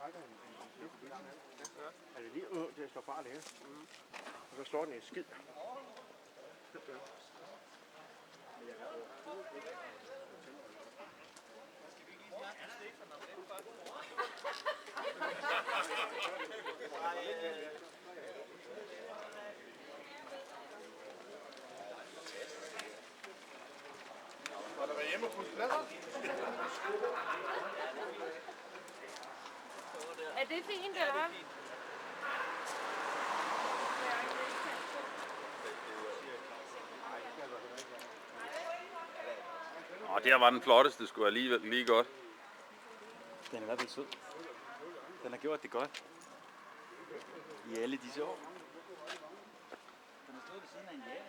Er det lige til at slå fra det her? Og så slår den i skid. Har der været hjemme på pladser? Er det fint, eller hvad? Og der var den flotteste, skulle alligevel lige godt. Den er i hvert fald sød. Den har gjort det godt. I alle disse år. Den har stået ved siden af en jæger.